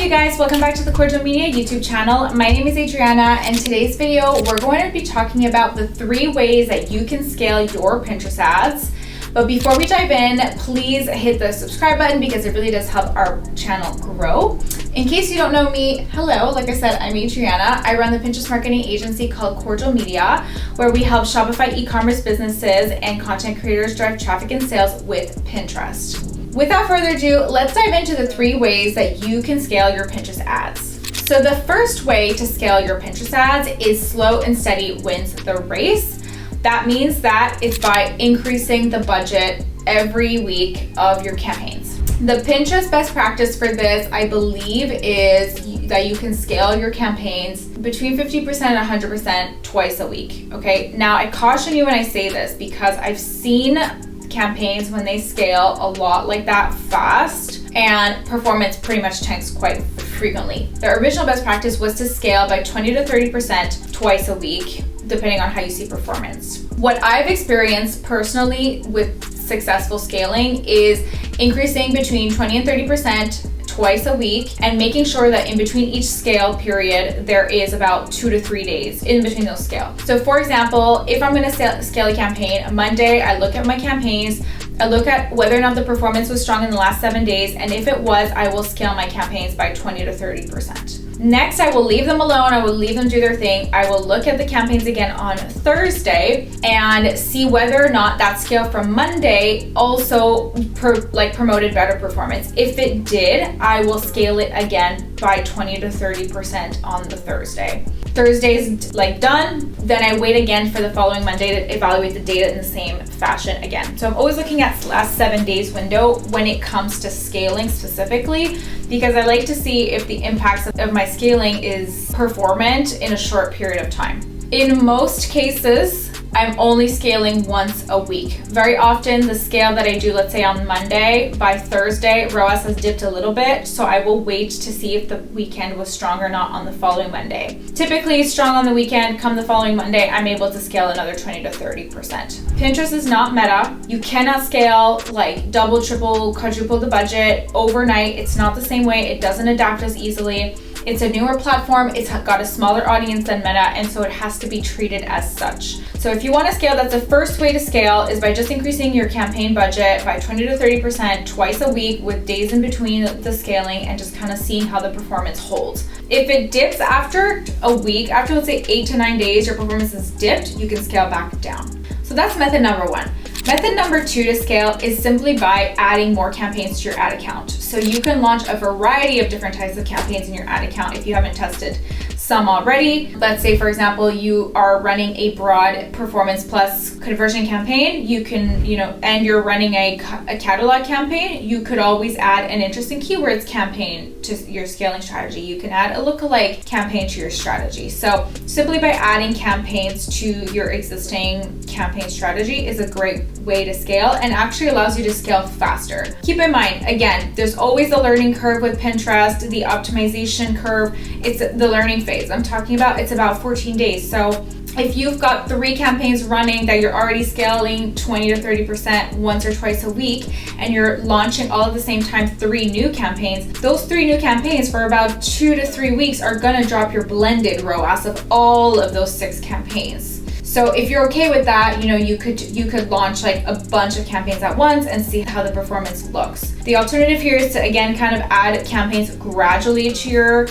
you guys? Welcome back to the Kordial Media YouTube channel. My name is Adriana, and today's video we're going to be talking about the 3 ways that you can scale your Pinterest ads. But before we dive in, please hit the subscribe button because it really does help our channel grow. In case you don't know me, hello, like I said, I'm Adriana. I run the Pinterest marketing agency called Kordial Media, where we help Shopify e-commerce businesses and content creators drive traffic and sales with Pinterest. Without further ado, let's dive into the 3 ways that you can scale your Pinterest ads. So the first way to scale your Pinterest ads is slow and steady wins the race. That means that it's by increasing the budget every week of your campaigns. The Pinterest best practice for this, I believe, is that you can scale your campaigns between 50% and 100% twice a week, okay? Now, I caution you when I say this because I've seen campaigns when they scale a lot like that fast and performance pretty much tanks quite frequently. The original best practice was to scale by 20 to 30% twice a week, depending on how you see performance. What I've experienced personally with successful scaling is increasing between 20 and 30% twice a week and making sure that in between each scale period, there is about 2 to 3 days in between those scales. So for example, if I'm gonna scale a campaign, Monday, I look at my campaigns, I look at whether or not the performance was strong in the last 7 days, and if it was, I will scale my campaigns by 20 to 30%. Next, I will leave them alone. I will leave them do their thing. I will look at the campaigns again on Thursday and see whether or not that scale from Monday also promoted better performance. If it did, I will scale it again by 20 to 30% on the Thursday. Thursday's done, then I wait again for the following Monday to evaluate the data in the same fashion again. So I'm always looking at last 7 days window when it comes to scaling specifically, because I like to see if the impacts of my scaling is performant in a short period of time. In most cases, I'm only scaling once a week. Very often the scale that I do, let's say on Monday, by Thursday, ROAS has dipped a little bit, so I will wait to see if the weekend was strong or not on the following Monday. Typically strong on the weekend, come the following Monday, I'm able to scale another 20 to 30%. Pinterest is not meta. You cannot scale double, triple, quadruple the budget overnight. It's not the same way. It doesn't adapt as easily. It's a newer platform, it's got a smaller audience than Meta, and so it has to be treated as such. So if you want to scale, that's the first way to scale, is by just increasing your campaign budget by 20 to 30% twice a week with days in between the scaling and just kind of seeing how the performance holds. If it dips after a week, after let's say 8 to 9 days, your performance is dipped, you can scale back down. So that's method number 1. Method number 2 to scale is simply by adding more campaigns to your ad account. So you can launch a variety of different types of campaigns in your ad account if you haven't tested some already. Let's say, for example, you are running a broad performance plus conversion campaign. You can, and you're running a catalog campaign. You could always add an interesting keywords campaign to your scaling strategy. You can add a lookalike campaign to your strategy. So simply by adding campaigns to your existing campaign strategy is a great way to scale and actually allows you to scale faster. Keep in mind, again, there's always a learning curve with Pinterest, the optimization curve. It's the learning phase I'm talking about. It's about 14 days. So if you've got 3 campaigns running that you're already scaling 20 to 30% once or twice a week, and you're launching all at the same time 3 new campaigns, those 3 new campaigns for about 2 to 3 weeks are gonna drop your blended ROAS of all of those 6 campaigns. So if you're okay with that, you could launch a bunch of campaigns at once and see how the performance looks. The alternative here is to again kind of add campaigns gradually to your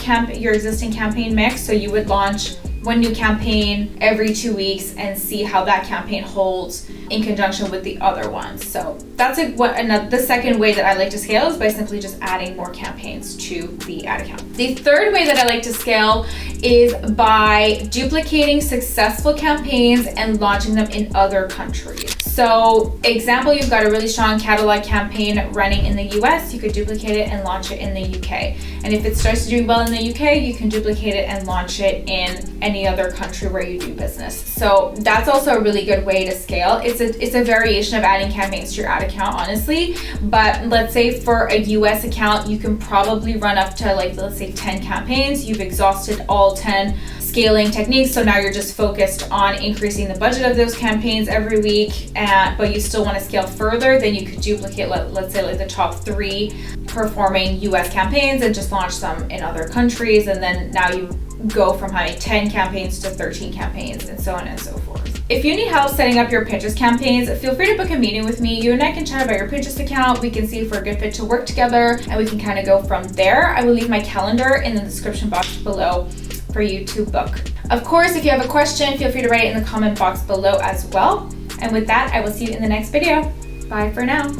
existing campaign mix. So you would launch 1 new campaign every 2 weeks and see how that campaign holds in conjunction with the other ones. So that's the second way that I like to scale is by simply just adding more campaigns to the ad account. The third way that I like to scale is by duplicating successful campaigns and launching them in other countries. So example, you've got a really strong catalog campaign running in the US, you could duplicate it and launch it in the UK. And if it starts doing well in the UK, you can duplicate it and launch it in any other country where you do business. So that's also a really good way to scale. It's a variation of adding campaigns to your ad account, honestly. But let's say for a US account, you can probably run up to let's say 10 campaigns. You've exhausted all 10 scaling techniques. So now you're just focused on increasing the budget of those campaigns every week, but you still want to scale further, then you could duplicate, let's say, like the top 3 performing US campaigns and just launch them in other countries. And then now you go from having 10 campaigns to 13 campaigns, and so on and so forth. If you need help setting up your Pinterest campaigns, feel free to book a meeting with me. You and I can chat about your Pinterest account. We can see if we're a good fit to work together, and we can kind of go from there. I will leave my calendar in the description box below for you to book. Of course, if you have a question, feel free to write it in the comment box below as well. And with that, I will see you in the next video. Bye for now.